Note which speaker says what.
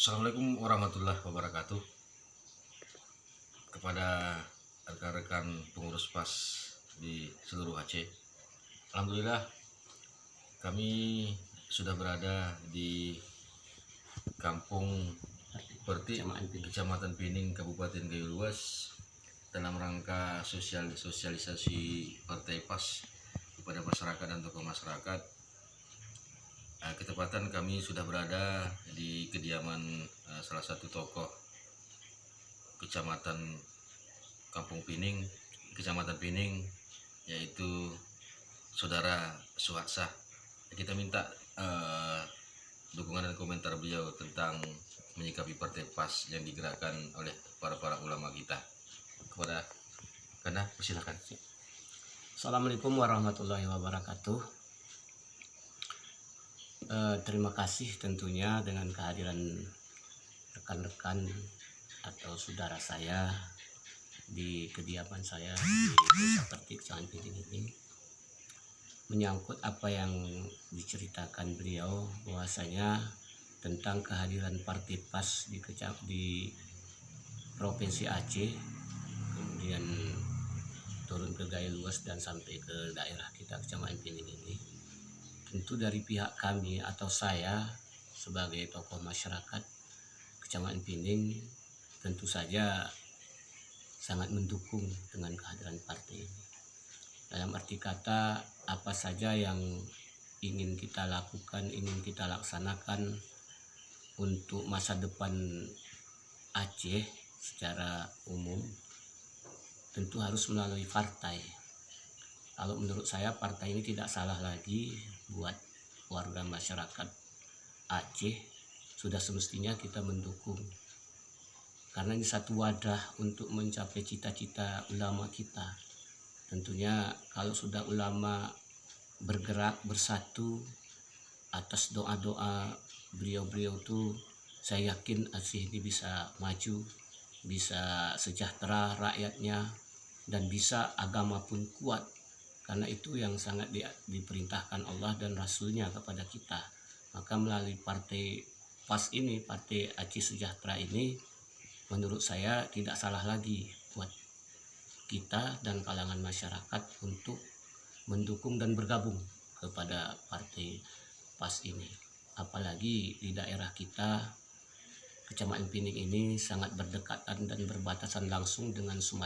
Speaker 1: Assalamualaikum warahmatullahi wabarakatuh. Kepada rekan-rekan pengurus PAS di seluruh Aceh, alhamdulillah kami sudah berada di Kampung Pertik, Kecamatan Pining, Kabupaten Gayo Luas, dalam rangka sosialisasi Partai PAS kepada masyarakat dan tokoh masyarakat. Ketepatan kami sudah berada di kediaman salah satu tokoh Kecamatan Kampung Pining, Kecamatan Pining, yaitu Saudara Suhatsah. Kita minta dukungan dan komentar beliau tentang menyikapi Partai PAS yang digerakkan oleh para ulama kita. Kepada Kana, persilakan.
Speaker 2: Assalamualaikum warahmatullahi wabarakatuh. Terima kasih tentunya dengan kehadiran rekan-rekan atau saudara saya di kediaman saya di Desa Pertik, Kecamatan Pining ini, menyangkut apa yang diceritakan beliau bahwasanya tentang kehadiran Partai PAS di Provinsi Aceh, kemudian turun ke Gayo Luas dan sampai ke daerah kita Kecamatan Pining ini. Tentu dari pihak kami atau saya sebagai tokoh masyarakat Kecamatan Pining tentu saja sangat mendukung dengan kehadiran partai ini. Dalam arti kata, apa saja yang ingin kita lakukan, ingin kita laksanakan untuk masa depan Aceh secara umum, tentu harus melalui partai. Kalau menurut saya partai ini tidak salah lagi buat warga masyarakat Aceh, sudah semestinya kita mendukung. Karena ini satu wadah untuk mencapai cita-cita ulama kita. Tentunya kalau sudah ulama bergerak bersatu atas doa-doa beliau-beliau itu, saya yakin Aceh ini bisa maju, bisa sejahtera rakyatnya, dan bisa agama pun kuat. Karena itu yang sangat diperintahkan Allah dan Rasulnya kepada kita. Maka melalui Partai PAS ini, Partai Aceh Sejahtera ini, menurut saya tidak salah lagi buat kita dan kalangan masyarakat untuk mendukung dan bergabung kepada Partai PAS ini. Apalagi di daerah kita, Kecamatan Pining ini sangat berdekatan dan berbatasan langsung dengan Sumatera